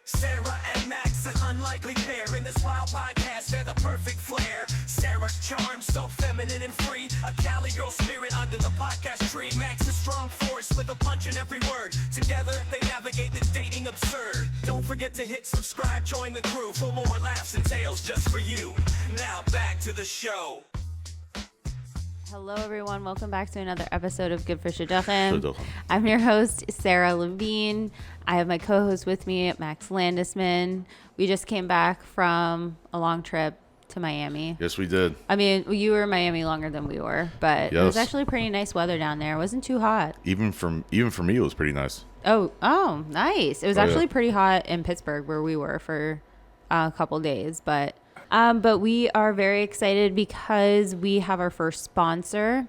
Sarah and Max, an unlikely pair in this wild podcast. They're the perfect flair. Sarah's charm, so feminine and free. A Cali girl spirit under the podcast tree. Max a strong force with a punch in every word. Together they navigate this dating absurd. Don't forget to hit subscribe, join the crew for more laughs and tales just for you. Now back to the show. Hello, everyone. Welcome back to another episode of Good for Shidduchim. I'm your host, Sarah Levine. I have my co-host with me, Max Landisman. We just came back from a long trip to Miami. Yes, we did. I mean, you were in Miami longer than we were, but It was actually pretty nice weather down there. It wasn't too hot. Even for me, it was pretty nice. Oh, nice. It was actually pretty hot in Pittsburgh where we were for a couple days, but we are very excited because we have our first sponsor.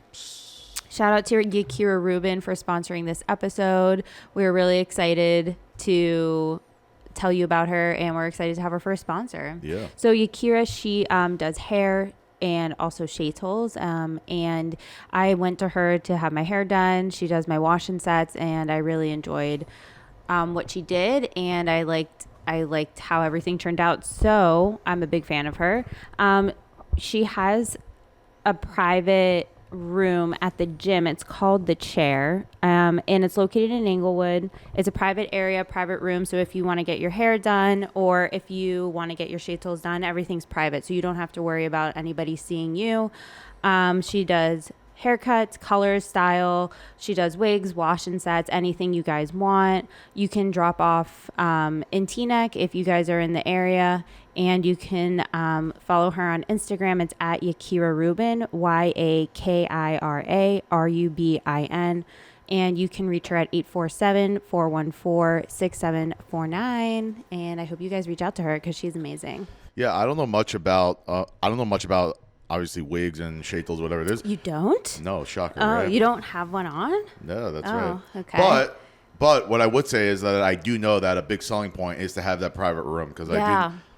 Shout out to Yakira Rubin for sponsoring this episode. We're really excited to tell you about her, and we're excited to have our first sponsor. Yeah. So Yakira, she does hair and also shadels, and I went to her to have my hair done. She does my wash and sets, and I really enjoyed what she did, and I liked how everything turned out. So I'm a big fan of her. She has a private room at the gym. It's called The Chair. And it's located in Inglewood. It's a private area, private room. So if you want to get your hair done or if you want to get your shadels done, everything's private. So you don't have to worry about anybody seeing you. She does haircuts, colors, style. She does wigs, wash and sets, anything you guys want. You can drop off in Teaneck if you guys are in the area, and you can follow her on Instagram. It's at Yakira Rubin, YAKIRA RUBIN, and you can reach her at 847-414-6749. And I hope you guys reach out to her because she's amazing. Yeah, I don't know much about obviously wigs and shadels, whatever it is. You don't? No, shocker. Oh, right? you don't have one on? No, that's right. Okay. But what I would say is that I do know that a big selling point is to have that private room because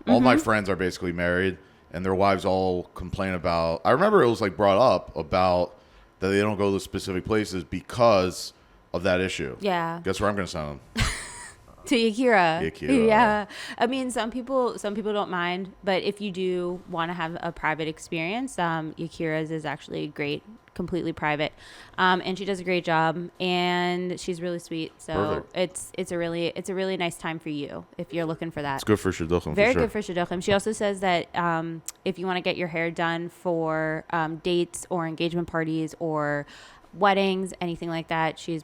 all my friends are basically married and their wives all complain about. I remember it was like brought up about that they don't go to specific places because of that issue. Yeah. Guess where I'm going to send them? To Yakira. Yakira. Yeah. I mean, some people don't mind, but if you do want to have a private experience, Yakira's is actually great, completely private. And she does a great job, and she's really sweet. So it's a really nice time for you if you're looking for that. It's good for shidduchim. Very good for shidduchim. She also says that if you want to get your hair done for dates or engagement parties or weddings, anything like that, she's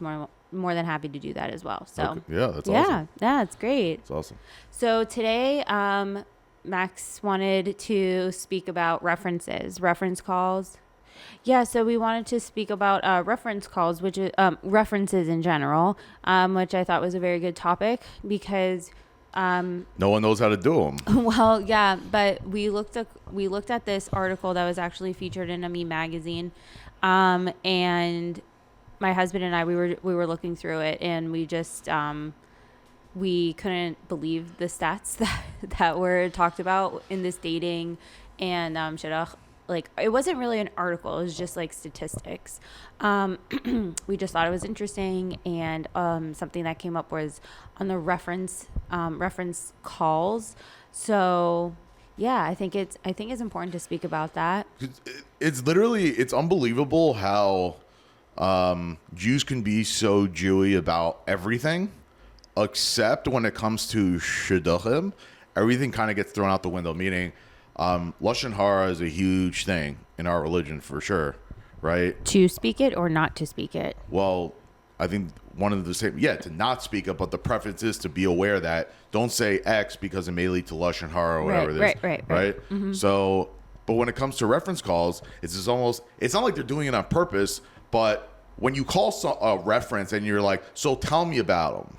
more than happy to do that as well. So okay. Yeah, that's awesome. Yeah, it's great. It's awesome. So today, Max wanted to speak about reference calls. Yeah, so we wanted to speak about reference calls, which is references in general, which I thought was a very good topic because no one knows how to do them. Well, yeah, but we looked at this article that was actually featured in a Me magazine, and my husband and I, we were looking through it, and we just we couldn't believe the stats that were talked about in this dating and shidduch. Like, it wasn't really an article; it was just like statistics. We just thought it was interesting, and something that came up was on the reference calls. So yeah, I think it's important to speak about that. It's unbelievable how Jews can be so Jewy about everything, except when it comes to shidduchim, everything kind of gets thrown out the window. Meaning, lashon hara is a huge thing in our religion for sure, right? To speak it or not to speak it? Well, I think one of the same, to not speak it, but the preference is to be aware that don't say X because it may lead to lashon hara or whatever it is. Right. Mm-hmm. So, but when it comes to reference calls, it's not like they're doing it on purpose. But when you call a reference and you're like, so tell me about them,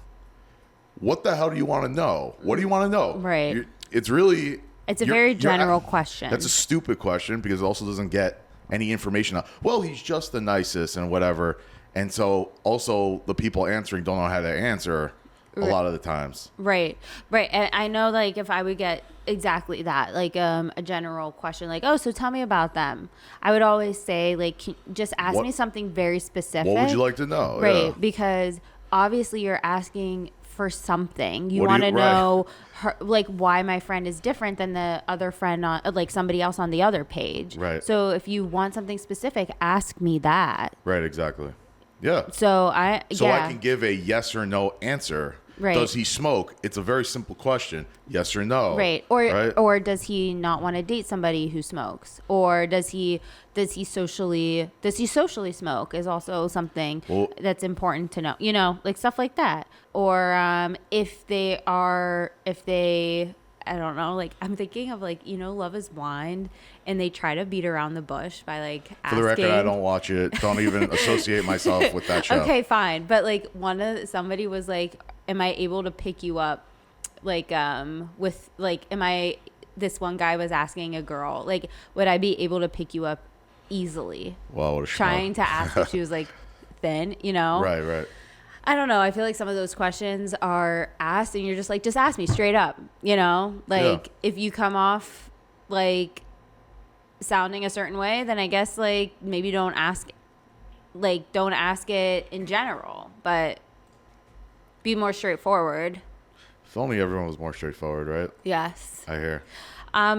what the hell do you want to know? What do you want to know? Right. It's a very general question. That's a stupid question because it also doesn't get any information out. Well, he's just the nicest and whatever. And so also the people answering don't know how to answer a lot of the times. Right. And I know, like, if I would get exactly that, like a general question, like, oh, so tell me about them, I would always say, like, just ask me something very specific. What would you like to know? Right. Yeah. Because obviously you're asking for something. You What do want to you- right. know her, like why my friend is different than the other friend on like somebody else on the other page. Right. So if you want something specific, ask me that. Right, exactly. Yeah. So I I can give a yes or no answer. Right. Does he smoke? It's a very simple question. Yes or no. Right. Or does he not want to date somebody who smokes? Or does he socially smoke is also something that's important to know. You know, like stuff like that. Or if they I don't know, like I'm thinking of like, you know, Love is Blind, and they try to beat around the bush by like asking. For the record, I don't watch it. Don't even associate myself with that show. Okay, fine. But like somebody was like, am I able to pick you up like with like this one guy was asking a girl, like, would I be able to pick you up easily? Wow, what a schmuck. Trying to ask if she was like thin, you know? Right. I don't know. I feel like some of those questions are asked and you're just like, just ask me straight up, you know? Like if you come off like sounding a certain way, then I guess like maybe don't ask it in general, but be more straightforward. If only everyone was more straightforward, right? Yes. I hear.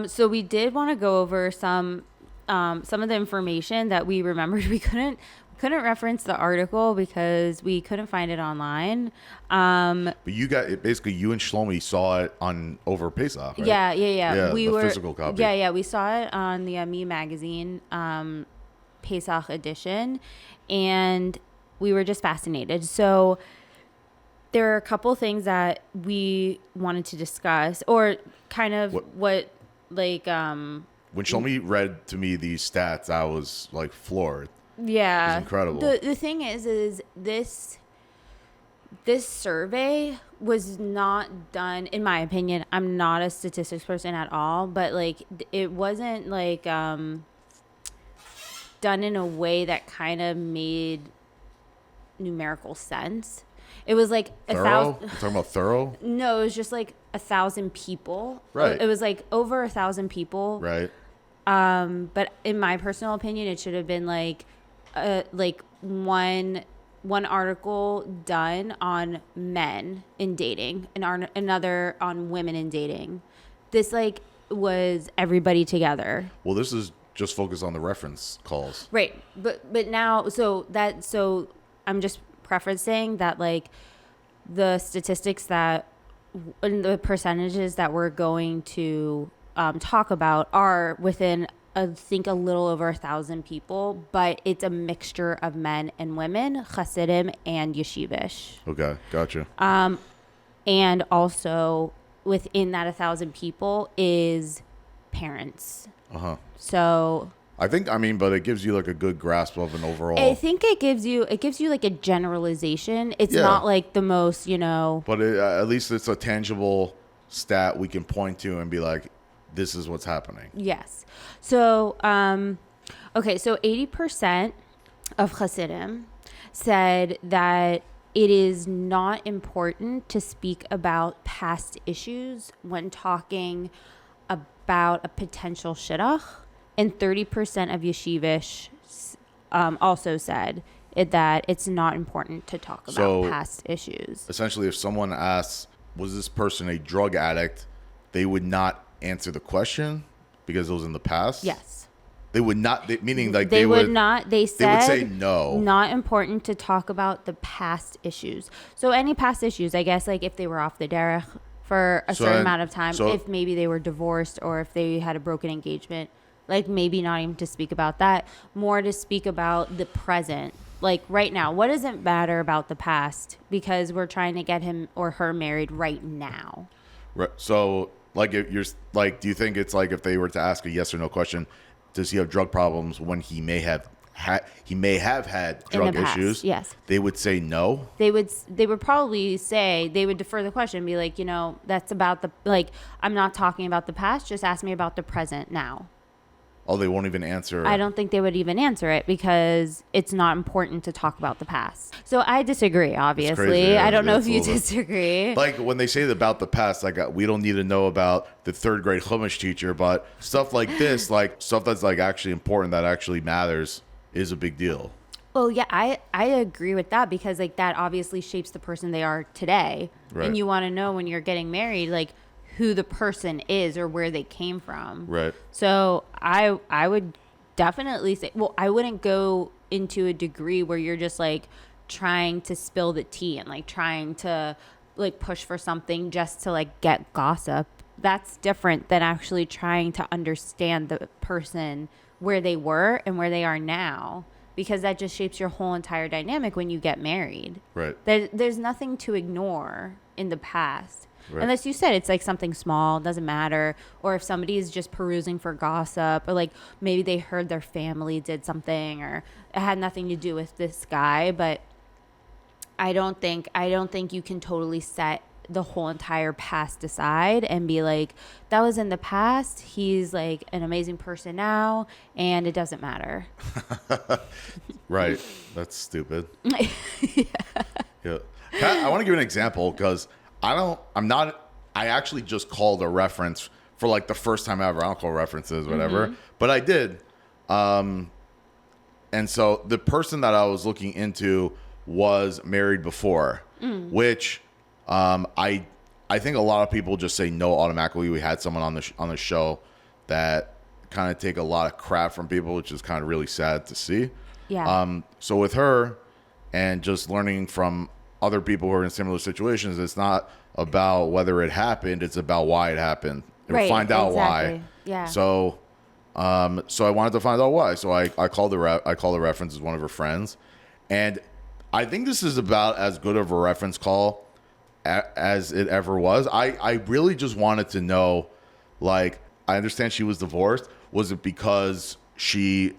So we did want to go over some of the information that we remembered. We couldn't reference the article because we couldn't find it online. But you got it. Basically, you and Shlomi saw it over Pesach, right? Yeah. Yeah, We the were physical copy. Yeah. We saw it on the Me magazine Pesach edition, and we were just fascinated. So there are a couple things that we wanted to discuss, or kind of when Shlomi read to me these stats, I was like floored. Yeah. It's incredible. The thing is this survey was not done, in my opinion. I'm not a statistics person at all, but like it wasn't like done in a way that kind of made numerical sense. It was like Thorough? You're talking about thorough? No, it was just like 1,000 people. Right. It was like over 1,000 people. Right. But in my personal opinion, it should have been like one article done on men in dating and another on women in dating. This like was everybody together. Well, this is just focused on the reference calls. Right. But now, so I'm just prefacing that like the statistics and the percentages that we're going to talk about are within I think a little over 1,000 people, but it's a mixture of men and women, Hasidim and Yeshivish. Okay, gotcha. And also within that 1,000 people is parents. So but it gives you like a good grasp of an overall. I think it gives you like a generalization. It's not like the most, you know. But at least it's a tangible stat we can point to and be like, this is what's happening. Yes. So, okay, so 80% of Hasidim said that it is not important to speak about past issues when talking about a potential shidduch. And 30% of Yeshivish also said that it's not important to talk about past issues. Essentially, if someone asks, was this person a drug addict, they would not answer the question because it was in the past. Yes. They would not, meaning like they would not. They said they would say no. Not important to talk about the past issues. So any past issues, I guess, like if they were off the derech for a certain amount of time, if maybe they were divorced or if they had a broken engagement, like maybe not even to speak about that, more to speak about the present. Like right now, what does it matter about the past? Because we're trying to get him or her married right now. Right. So like if you're like, do you think it's like if they were to ask a yes or no question, does he have drug problems when he may have had drug issues? Yes. They would say no. They would probably say, they would defer the question and be like, you know, that's about I'm not talking about the past, just ask me about the present now. Oh, they won't even answer. I don't think they would even answer it because it's not important to talk about the past. So I disagree, obviously. Crazy, yeah. I don't know if you disagree. Like when they say about the past, like we don't need to know about the third grade Chumash teacher, but stuff like this, like stuff that's like actually important, that actually matters, is a big deal. Oh yeah, I agree with that because like that obviously shapes the person they are today. Right. And you want to know when you're getting married like who the person is or where they came from. Right. So I would definitely say, well, I wouldn't go into a degree where you're just like trying to spill the tea and like trying to like push for something just to like get gossip. That's different than actually trying to understand the person where they were and where they are now, because that just shapes your whole entire dynamic when you get married. Right. There's nothing to ignore in the past. Right. Unless you said it's like something small, doesn't matter. Or if somebody is just perusing for gossip, or like maybe they heard their family did something, or it had nothing to do with this guy. But I don't think you can totally set the whole entire past aside and be like, that was in the past. He's like an amazing person now, and it doesn't matter. Right. That's stupid. Yeah. I want to give an example because I actually just called a reference for like the first time ever. I don't call references, whatever, but I did. And so the person that I was looking into was married before, which I think a lot of people just say no automatically. We had someone on the show that kind of take a lot of crap from people, which is kind of really sad to see. Yeah. So with her and just learning from other people who are in similar situations, it's not about whether it happened, it's about why it happened. And Right, find out exactly. why. Yeah. So I wanted to find out why. So I called the reference as one of her friends. And I think this is about as good of a reference call as it ever was. I really just wanted to know, like, I understand she was divorced. Was it because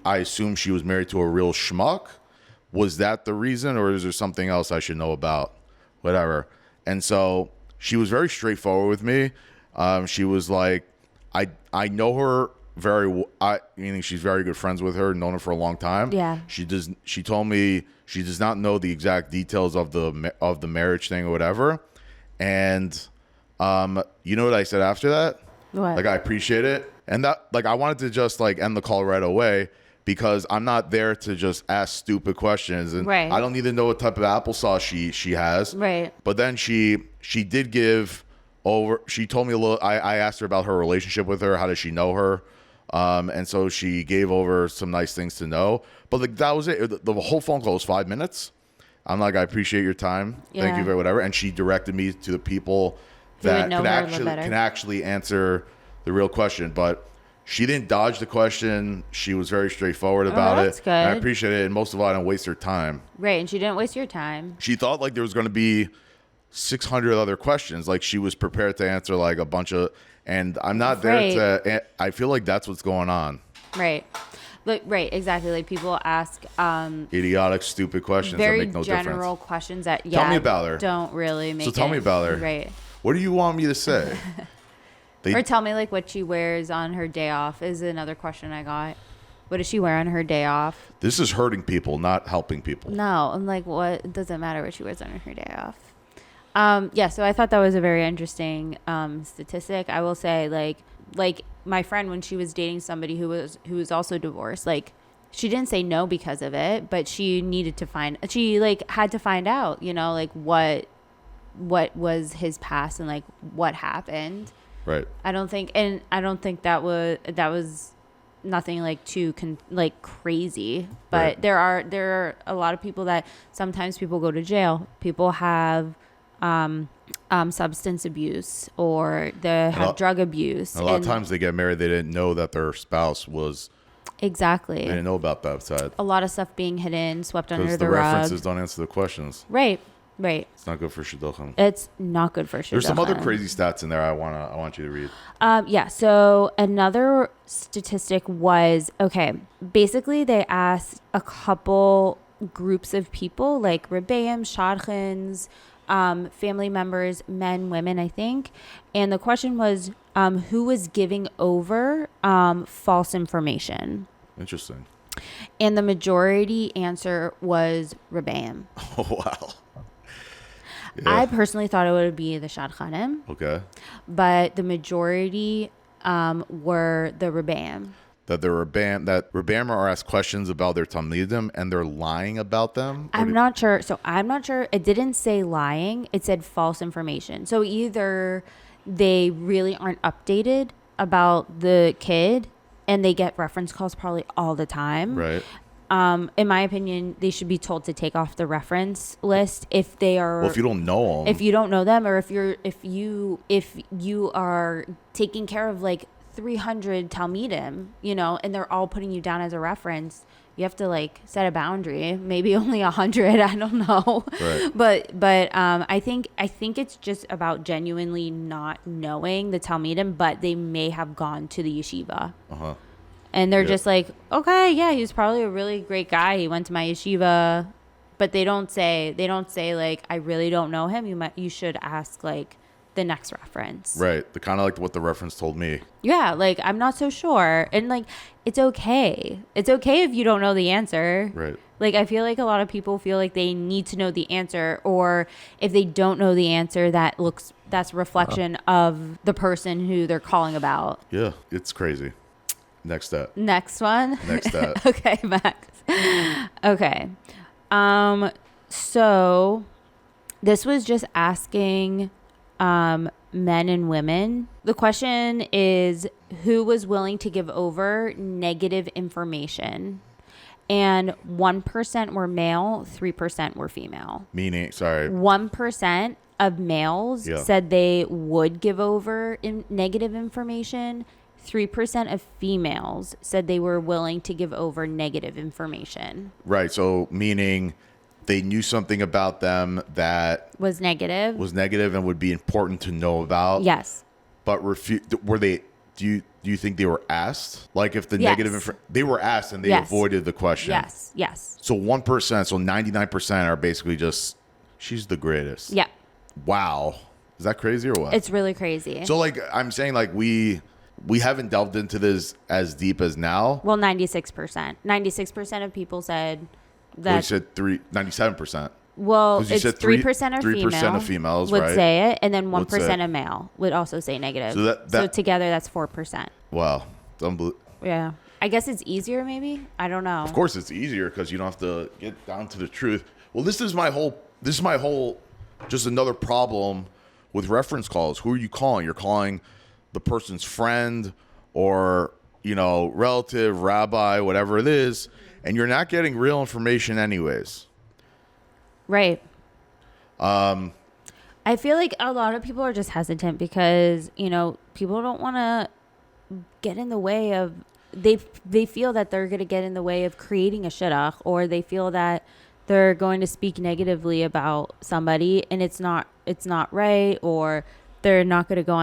I assume she was married to a real schmuck? Was that the reason, or is there something else I should know about? Whatever. And so she was very straightforward with me. She was like, I know her meaning she's very good friends with her, known her for a long time. Yeah. She told me she does not know the exact details of the marriage thing or whatever. And you know what I said after that? What? Like, I appreciate it. And that, like, I wanted to just like end the call right away because I'm not there to just ask stupid questions, and Right. I don't need to know what type of applesauce she has. Right. But then she did give over. She told me a little. I asked her about her relationship with her. How does she know her? And so she gave over some nice things to know. But like, that was it. The whole phone call was 5 minutes. I'm like, I appreciate your time. Yeah. Thank you for whatever. And she directed me to the people Who would that know her a little better. can actually answer the real question. But she didn't dodge the question. She was very straightforward about that's it. good. And I appreciate it. And most of all, I didn't waste her time. Right. And she didn't waste your time. She thought like there was going to be 600 other questions. Like, she was prepared to answer like a bunch of, and I'm not there Right. to, I feel like that's what's going on. Right. Like, right. Exactly. Like people ask Idiotic, stupid questions very that make no general difference. questions that Tell me about her. don't really make So tell me about her. Right. What do you want me to say? Or tell me like what she wears on her day off is another question I got. What does she wear on her day off? This is hurting people, not helping people. No, I'm like, what? It doesn't matter what she wears on her day off. Yeah, so I thought that was a very interesting statistic. I will say, like my friend, when she was dating somebody who was also divorced, like she didn't say no because of it, but she had to find out, you know, like what was his past and like what happened. Right. I don't think that was nothing like too crazy, but Right. there are a lot of people that sometimes people go to jail. People have substance abuse, or they have drug abuse. A lot of times they get married, they didn't know that their spouse was. Exactly. They didn't know about that side. A lot of stuff being hidden, swept under Because the the rug. references don't answer the questions. Right. It's not good for shidduchim. It's not good for shidduchim. There's some other crazy stats in there I want you to read. Yeah. So another statistic was, okay, basically they asked a couple groups of people, like rebbeim, shadchans, family members, men, women, I think. And the question was, who was giving over false information? Interesting. And the majority answer was rebbeim. Oh, wow. Yeah. I personally thought it would be the shadchanim, Okay. but the majority were the rebbeim. that that Rebammer are asked questions about their Talmidim and they're lying about them? I'm not sure. So I'm not sure. It didn't say lying. It said false information. So either they really aren't updated about the kid and they get reference calls probably all the time. Right. In my opinion, they should be told to take off the reference list if they are. Well, if you don't know them, if you don't know them, or if you are taking care of like 300 Talmidim, and they're all putting you down as a reference, you have to like set a boundary. Maybe only 100. I don't know. Right. But I think it's just about genuinely not knowing the Talmidim, but they may have gone to the yeshiva. And they're just like, okay, yeah, he was probably a really great guy. He went to my yeshiva, but they don't say like, I really don't know him. You should ask like the next reference. Right. The kind of like what the reference told me. Yeah. Like, I'm not so sure. And like, it's okay. It's okay if you don't know the answer. Right. Like, I feel like a lot of people feel like they need to know the answer, or if they don't know the answer, that's a reflection of the person who they're calling about. Yeah. It's crazy. Next one. Next up. Okay, Max. Okay. So this was just asking men and women. The question is, who was willing to give over negative information? And 1% were male, 3% were female. Meaning, sorry. 1% of males said they would give over negative information. 3% of females said they were willing to give over negative information. Right. So meaning they knew something about them that was negative and would be important to know about. Yes. But were they, do you think they were asked? Like if the negative, they were asked and they avoided the question. Yes. So 1%, so 99% are basically just, she's the greatest. Yeah. Wow. Is that crazy or what? It's really crazy. So like, I'm saying like we haven't delved into this as deep as now. Well, 96%. 96% of people said that. Well, you said 97%. Well, it's 3% of 3% of females would right? say it, and then 1% of male would also say negative. So together, that's 4%. Wow. It's unbelievable. Yeah. I guess it's easier, maybe? I don't know. Of course it's easier because you don't have to get down to the truth. Well, this is my whole, just another problem with reference calls. Who are you calling? You're calling the person's friend or, relative, rabbi, whatever it is, and you're not getting real information anyways. Right. I feel like a lot of people are just hesitant because, people don't want to get in the way of, they feel that they're going to get in the way of creating a shidduch, or they feel that they're going to speak negatively about somebody and it's not right, or they're not going to go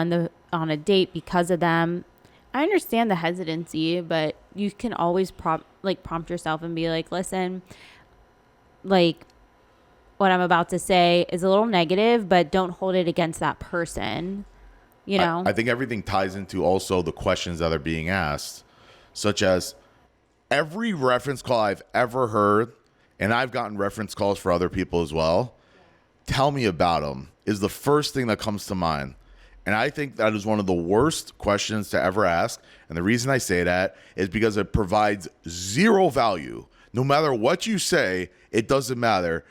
on a date because of them. I understand the hesitancy, but you can always prompt yourself and be like, listen, like, what I'm about to say is a little negative, but don't hold it against that person. I think everything ties into also the questions that are being asked, such as every reference call I've ever heard, and I've gotten reference calls for other people as well, tell me about them, is the first thing that comes to mind. And I think that is one of the worst questions to ever ask. And the reason I say that is because it provides zero value. No matter what you say, it doesn't matter.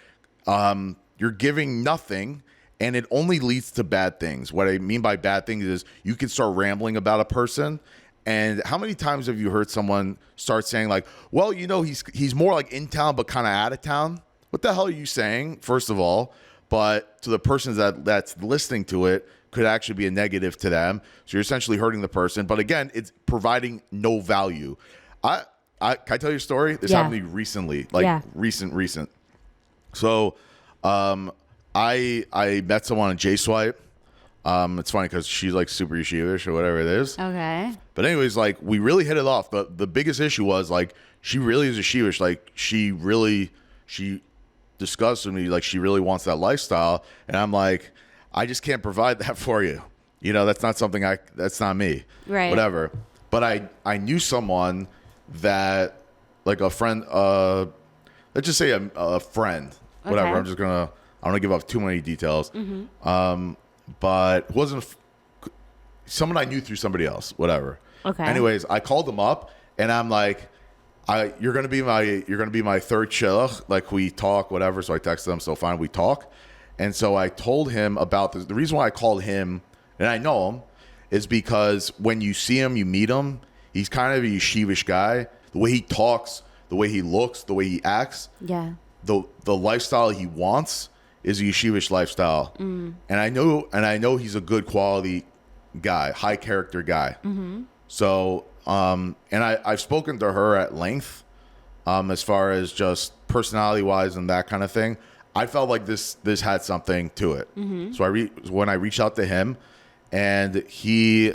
You're giving nothing, and it only leads to bad things. What I mean by bad things is you can start rambling about a person. And how many times have you heard someone start saying like, well, he's more like in town, but kind of out of town? What the hell are you saying, first of all? But to the person that's listening to it, could actually be a negative to them. So you're essentially hurting the person. But again, it's providing no value. Can I tell you a story? This happened to me recently, recent. So I met someone on J-Swipe. It's funny because she's like super yeshivish or whatever it is. Okay. But anyways, like we really hit it off. But the biggest issue was like she really is yeshivish. Like she discussed with me like she really wants that lifestyle. And I'm like, I just can't provide that for you. That's not something that's not me. Right. Whatever. But I knew someone that, like a friend, let's just say a friend, whatever. Okay. I don't want to give up too many details. Mm-hmm. But wasn't someone I knew through somebody else, whatever. Okay. Anyways, I called him up And I'm like, you're gonna be my third shidduch. Like, we talk, whatever. So I texted him, so fine, we talk. And so I told him about this. The reason why I called him, and I know him, is because when you see him, you meet him, he's kind of a yeshivish guy. The way he talks, the way he looks, the way he acts, Yeah. the lifestyle he wants is a yeshivish lifestyle. And I know he's a good quality guy, high character guy. So, and I've spoken to her at length, as far as just personality wise and that kind of thing. I felt like this had something to it. So when I reached out to him, and he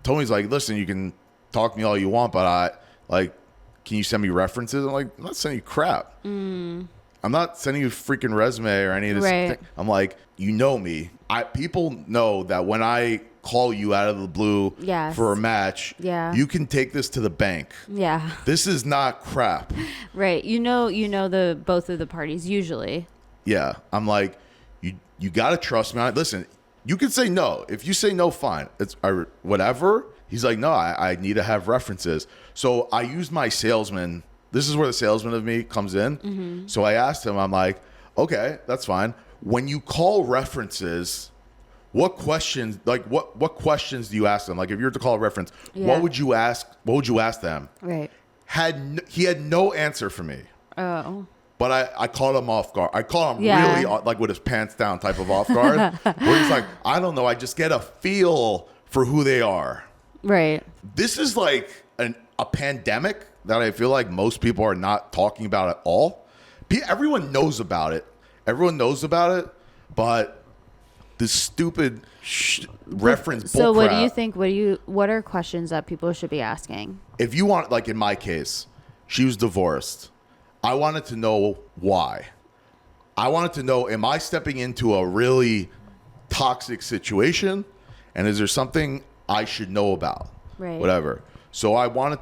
told me, he's like, listen, you can talk to me all you want, but can you send me references? I'm like, I'm not sending you crap. I'm not sending you a freaking resume or any of this thing. I'm like, you know me. People know that when I call you out of the blue for a match, you can take this to the bank. Yeah. This is not crap. Right. You know the both of the parties usually. Yeah. I'm like, you got to trust me. Listen, you can say no. If you say no, fine. It's whatever. He's like, no, I need to have references. So I used my salesman. This is where the salesman of me comes in. So I asked him, I'm like, okay, that's fine. When you call references, what questions, what questions do you ask them? Like, if you were to call a reference, what would you ask? What would you ask them? Right. He had no answer for me. Oh. But I caught him off guard. I caught him really like with his pants down type of off guard, where he's like, I don't know. I just get a feel for who they are. Right. This is like a pandemic that I feel like most people are not talking about at all. Everyone knows about it. But this stupid reference bull So what crap. do you think? What are questions that people should be asking? If you want, like in my case, she was divorced. I wanted to know why. I wanted to know, am I stepping into a really toxic situation? And is there something I should know about? Right. Whatever. So I wanted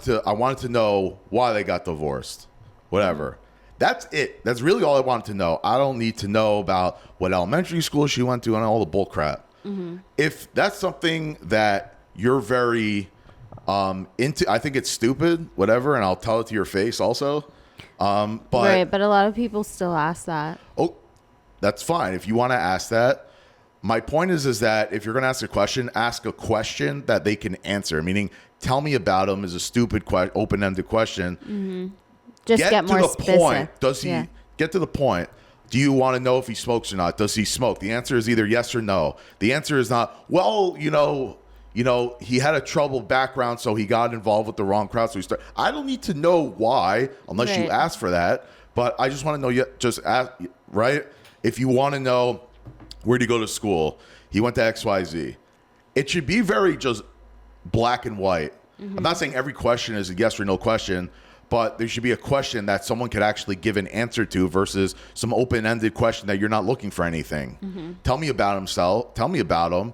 to know why they got divorced. Whatever. That's it. That's really all I wanted to know. I don't need to know about what elementary school she went to and all the bull crap. If that's something that you're very into, I think it's stupid, whatever, and I'll tell it to your face also. But a lot of people still ask that. Oh, that's fine. If you want to ask that. My point is that if you're going to ask a question that they can answer. Meaning, tell me about him is a stupid, open-ended question. Just get more specific. Point. Does he get to the point? Do you want to know if he smokes or not? Does he smoke? The answer is either yes or no. The answer is not, well, you know, he had a troubled background, so he got involved with the wrong crowd. So I don't need to know why, unless you ask for that. But I just want to know, just ask, right? If you want to know, where'd he go to school? He went to XYZ. It should be very just black and white. I'm not saying every question is a yes or no question, but there should be a question that someone could actually give an answer to versus some open-ended question that you're not looking for anything. Tell me about himself. Tell me about him.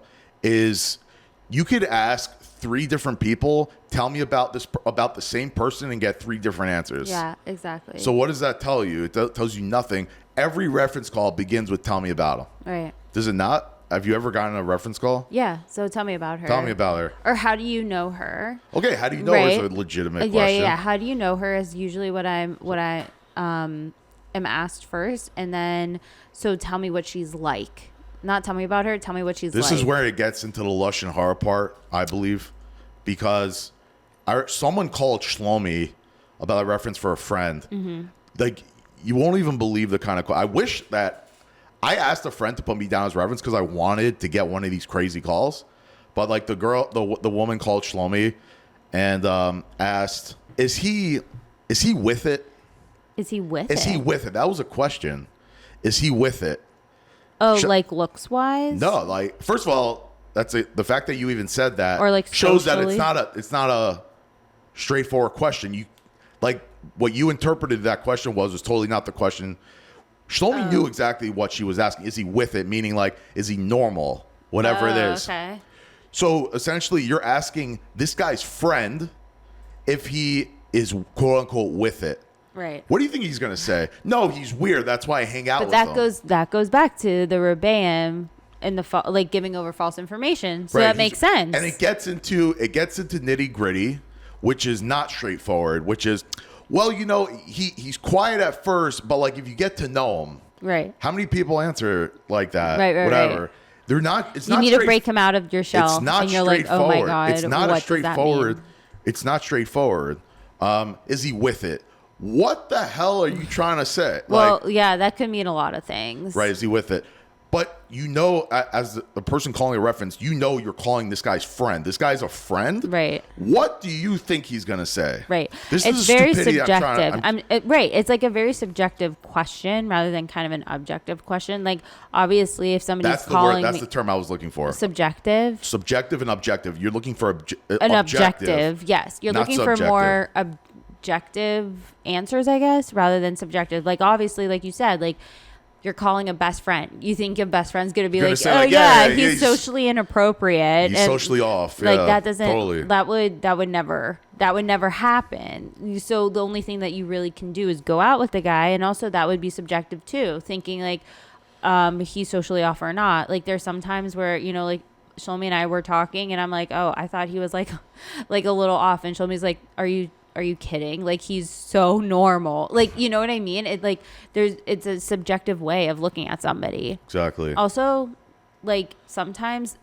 You could ask 3 different people, tell me about the same person, and get 3 different answers. Yeah, exactly. So what does that tell you? It tells you nothing. Every reference call begins with tell me about him. Right. Does it not? Have you ever gotten a reference call? Yeah. So tell me about her. Tell me about her. Or how do you know her? Okay. How do you know her is a legitimate question. Yeah. How do you know her is usually what I am asked first. And then, so tell me what she's like. Not tell me about her. Tell me what she's like. This is where it gets into the Lashon Hara part, I believe. Because someone called Shlomi about a reference for a friend. Like, you won't even believe the kind of... I wish that... I asked a friend to put me down as reference because I wanted to get one of these crazy calls. But like the woman called Shlomi and asked, is he with it? Is he with it? Is he with it? That was a question. Is he with it? Oh, like looks wise? No, like first of all, that's it. The fact that you even said that or like shows socially? that it's not a straightforward question. You like what you interpreted that question was totally not the question. Shlomi knew exactly what she was asking. Is he with it? Meaning, like, is he normal? Whatever it is. Okay. So, essentially, you're asking this guy's friend if he is, quote-unquote, with it. Right. What do you think he's going to say? No, he's weird. That's why I hang out with him. That goes back to the Rebbeim and the giving over false information. So right. That makes sense. And it gets into nitty-gritty which is not straightforward, which is, well, he's quiet at first, but like if you get to know him, Right. how many people answer like that? Right, Whatever. right. They're not. It's You not. need to break him out of your shell. It's not and you're like, straightforward. oh my God, it's not what a straightforward. Does that mean? It's not straightforward. Is he with it? What the hell are you trying to say? Well, yeah, that could mean a lot of things. Right? Is he with it? But as the person calling a reference, you're calling this guy's friend. This guy's a friend. Right. What do you think he's going to say? Right. This It's is very stupidity subjective. Right. It's like a very subjective question rather than kind of an objective question. Like, obviously, if somebody's That's the calling word. That's the term I was looking for. subjective. Subjective and objective. You're looking for An objective. Yes. You're not looking for subjective. more objective answers, I guess, rather than subjective. Like, obviously, like you said, like, you're calling a best friend. You think your best friend's going to be like, say, oh, like, yeah, yeah, he's socially inappropriate. He's and, socially off. like, Yeah, that doesn't, totally. that would never happen. So the only thing that you really can do is go out with the guy. And also that would be subjective too. Thinking like, he's socially off or not. Like there's some times where, like Shlomi and I were talking and I'm like, oh, I thought he was like a little off. And Shlomi's like, are you kidding? Like he's so normal. Like, you know what I mean? It's a subjective way of looking at somebody. Exactly. Also, like sometimes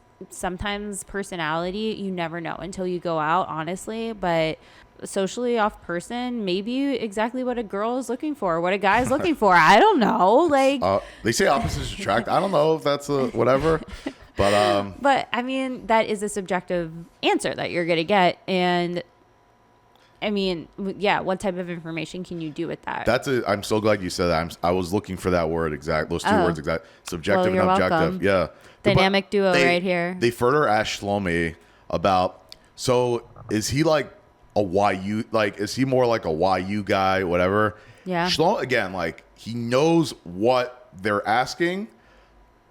personality, you never know until you go out, honestly, but a socially off person, maybe exactly what a girl is looking for, what a guy is looking for. I don't know. Like they say opposites attract. I don't know if that's whatever. But I mean, that is a subjective answer that you're going to get. And I mean, yeah, what type of information can you do with that? I'm so glad you said that. I was looking for that word exact. Those two words exact. Subjective Well, and you're objective. welcome. Yeah. Dynamic duo right here. They further asked Shlomi about, so is he like a YU, like, is he more like a YU guy, whatever? Yeah. Shlomi, again, like, he knows what they're asking,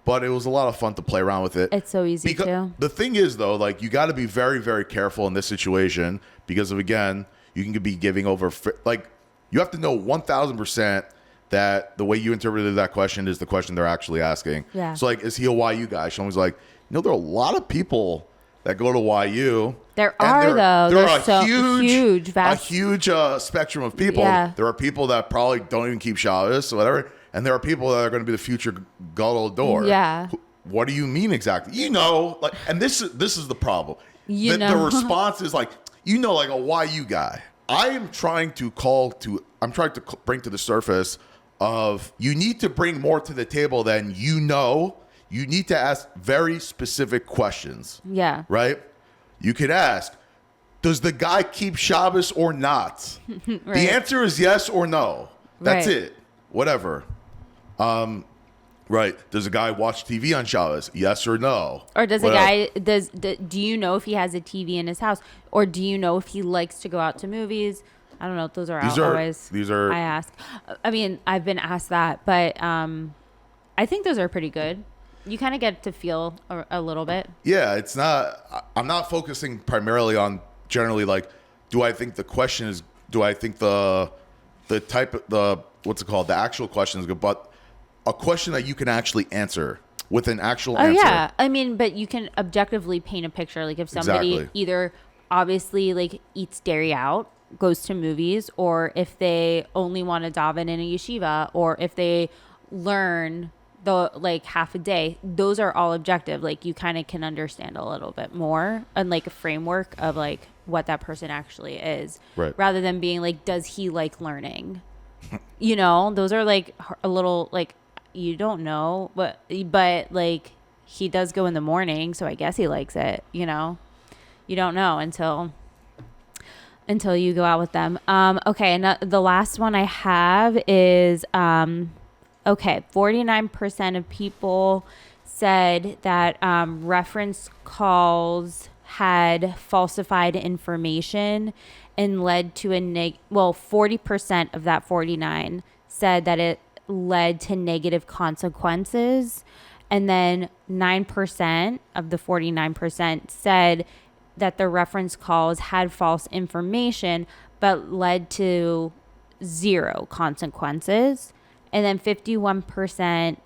but it was a lot of fun to play around with it. It's so easy too. The thing is, though, like, you got to be very, very careful in this situation because of, again, you can be giving over, like, you have to know 1,000% that the way you interpreted that question is the question they're actually asking. Yeah. So, like, is he a YU guy? Shlomi's like, there are a lot of people that go to YU. There are, though. There There's are so huge, vast. a huge spectrum of people. Yeah. There are people that probably don't even keep Shabbos or whatever, and there are people that are going to be the future Gadol Dor. Yeah. What do you mean exactly? Like, and this is the problem. The response is like, like a YU guy. I'm trying to bring to the surface of, you need to bring more to the table than you need to ask very specific questions. Yeah. Right? You could ask, does the guy keep Shabbos or not? Right. The answer is yes or no. That's Right. it. Whatever. Right. Does a guy watch TV on Shabbos? Yes or no? Or does Whatever. do you know if he has a TV in his house? Or do you know if he likes to go out to movies? I don't know. Those are always I ask. I mean, I've been asked that, but I think those are pretty good. You kind of get to feel a little bit. Yeah, it's not. I'm not focusing primarily on generally like, do I think the question is? Do I think the type of what's it called? The actual question is good, but a question that you can actually answer with an actual answer. Oh yeah, I mean, but you can objectively paint a picture. Like if somebody Exactly. either obviously like eats dairy out, goes to movies, or if they only want to daven in a yeshiva, or if they learn the like half a day, those are all objective. Like you kind of can understand a little bit more and like a framework of like what that person actually is, Right. rather than being like, does he like learning? Those are like a little like, you don't know, but like he does go in the morning, so I guess he likes it. You don't know until you go out with them. Okay, and the last one I have is 49% of people said that reference calls had falsified information and led to 40% of that 49 said that it led to negative consequences. And then 9% of the 49% said that the reference calls had false information but led to 0 consequences. And then 51%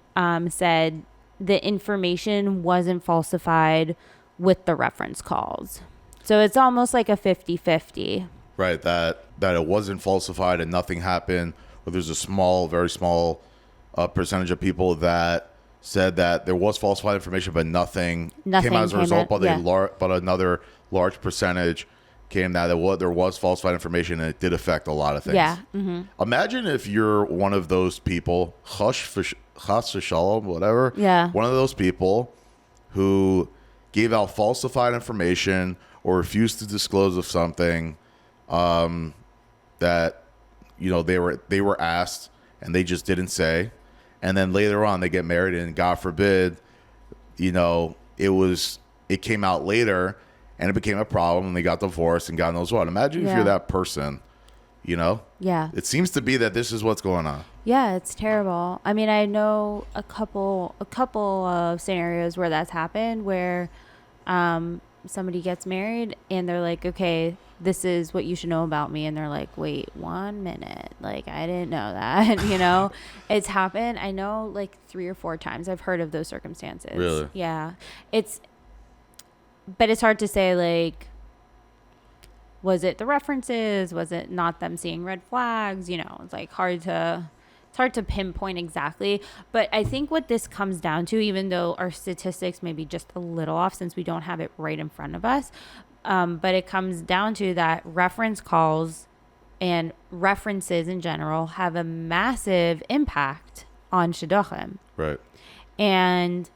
said the information wasn't falsified with the reference calls. So it's almost like a 50-50. Right, that it wasn't falsified and nothing happened. But there's a small, very small percentage of people that said that there was falsified information, but nothing came as a result. But but another large percentage came that there was falsified information, and it did affect a lot of things. Yeah. Mm-hmm. Imagine if you're one of those people, chas v'shalom, whatever. Yeah. One of those people who gave out falsified information or refused to disclose of something that they were asked and they just didn't say, and then later on they get married and God forbid, it came out later and it became a problem and they got divorced and God knows what. Imagine if you're that person, Yeah. It seems to be that this is what's going on. Yeah, it's terrible. I mean, I know a couple of scenarios where that's happened, where somebody gets married and they're like, okay, this is what you should know about me. And they're like, wait 1 minute. Like, I didn't know that, It's happened. I know like 3 or 4 times I've heard of those circumstances. Really? Yeah. But it's hard to say, like, was it the references? Was it not them seeing red flags? It's like hard to pinpoint exactly. But I think what this comes down to, even though our statistics may be just a little off since we don't have it right in front of us, but it comes down to that reference calls and references in general have a massive impact on shidduchim. Right. And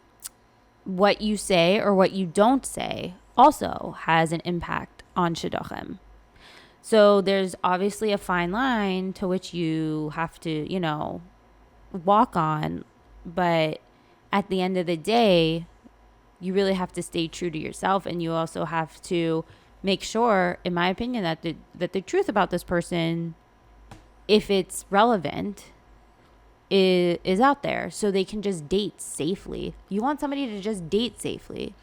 what you say or what you don't say also has an impact on shidduchim. So there's obviously a fine line to which you have to, walk on. But at the end of the day, you really have to stay true to yourself. And you also have to make sure, in my opinion, that the truth about this person, if it's relevant, is out there so they can just date safely. You want somebody to just date safely.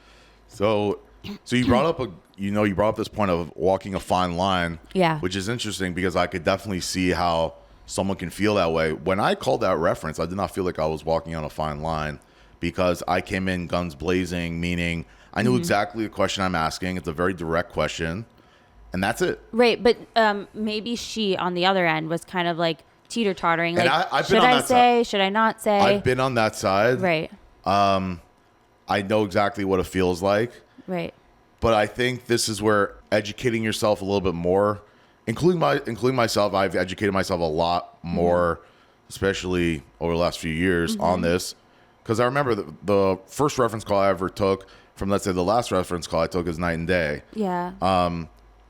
So you brought up you brought up this point of walking a fine line, Yeah. which is interesting because I could definitely see how someone can feel that way. When I called that reference, I did not feel like I was walking on a fine line because I came in guns blazing, meaning I knew exactly the question I'm asking. It's a very direct question, and that's it. Right, but maybe she on the other end was kind of like teeter-tottering. And Like, I've been should on I that say? side. Should I not say? I've been on that side. Right. I know exactly what it feels like. Right. But I think this is where educating yourself a little bit more, including myself, I've educated myself a lot more, especially over the last few years on this. Because I remember the first reference call I ever took from, let's say, the last reference call I took is night and day. Yeah.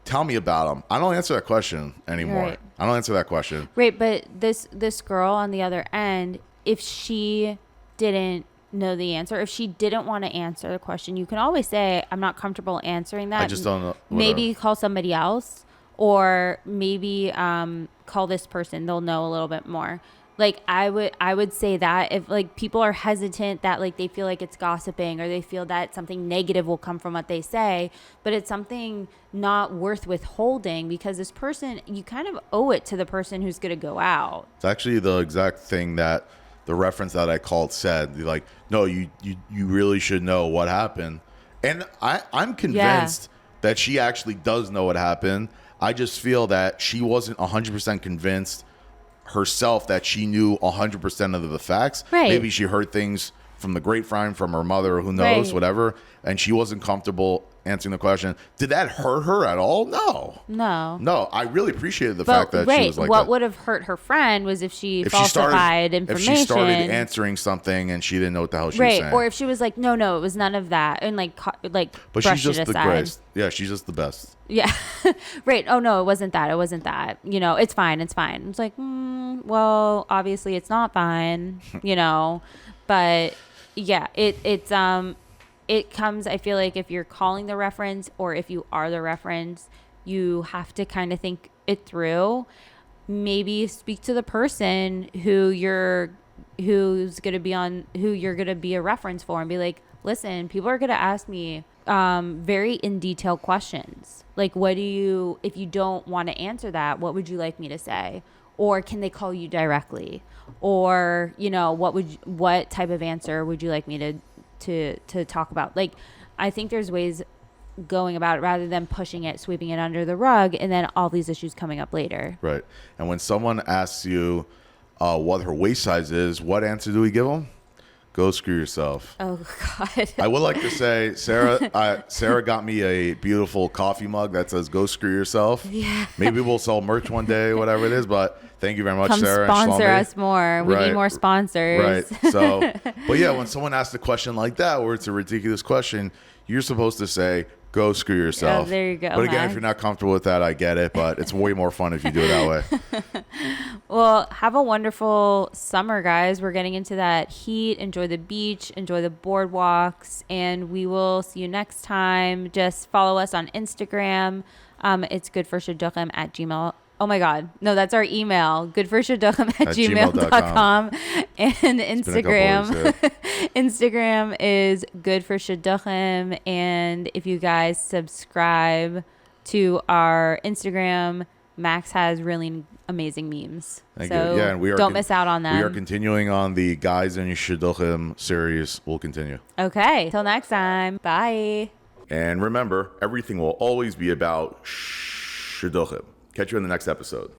Tell me about them. I don't answer that question anymore. Right. I don't answer that question. Right, but this girl on the other end, if she didn't know the answer, if she didn't want to answer the question, you can always say, I'm not comfortable answering that. I just don't know. Maybe call somebody else, or maybe call this person. They'll know a little bit more. Like, I would say that if, like, people are hesitant, that, like, they feel like it's gossiping, or they feel that something negative will come from what they say, but it's something not worth withholding, because this person, you kind of owe it to the person who's going to go out. It's actually the exact thing that the reference that I called said. Like, no, you really should know what happened. And I'm convinced that she actually does know what happened. I just feel that she wasn't 100% convinced herself that she knew 100% of the facts. Right. Maybe she heard things from the grapevine, from her mother, who knows, Right. whatever, and she wasn't comfortable answering the question. Did that hurt her at all? No, I really appreciated the fact that she was like what that. would have hurt her friend was if she If falsified information. If she started answering something and she didn't know what the hell she was saying. Or if she was like, no, it was none of that, and like But brushed she's just it the aside. greatest. Yeah, she's just the best. Yeah. Right. Oh, no, it wasn't that. It's fine. It's like, well, obviously it's not fine, but yeah, it comes, I feel like, if you're calling the reference or if you are the reference, you have to kind of think it through. Maybe speak to the person who you're going to be a reference for, and be like, listen, people are going to ask me very in detail questions. Like, if you don't want to answer that, what would you like me to say? Or can they call you directly? Or, what type of answer would you like me to talk about? Like, I think there's ways going about it rather than pushing it, sweeping it under the rug, and then all these issues coming up later. Right. And when someone asks you what her waist size is, what answer do we give them? Go screw yourself. Oh, God. I would like to say, Sarah got me a beautiful coffee mug that says "Go screw yourself." Yeah. Maybe we'll sell merch one day, whatever it is. But thank you very much, Come Sarah. sponsor and Shlomi. us more. We need more sponsors. Right. So, but yeah, when someone asks a question like that, where it's a ridiculous question, you're supposed to say, "Go screw yourself." Oh, there you go, But again, Max. if you're not comfortable with that, I get it. But it's way more fun if you do it that way. Well, have a wonderful summer, guys. We're getting into that heat. Enjoy the beach, enjoy the boardwalks, and we will see you next time. Just follow us on Instagram. It's goodforshidduchim at gmail. Oh my God. No, that's our email. Goodforshidduchim at gmail.com. And Instagram. Instagram is goodforshidduchim. And if you guys subscribe to our Instagram, Max has really amazing memes. Thank so you. Yeah, and we are don't miss out on them. We are continuing on the Guys in Shidduchim series. We'll continue. Okay. Till next time. Bye. And remember, everything will always be about Shidduchim. Catch you in the next episode.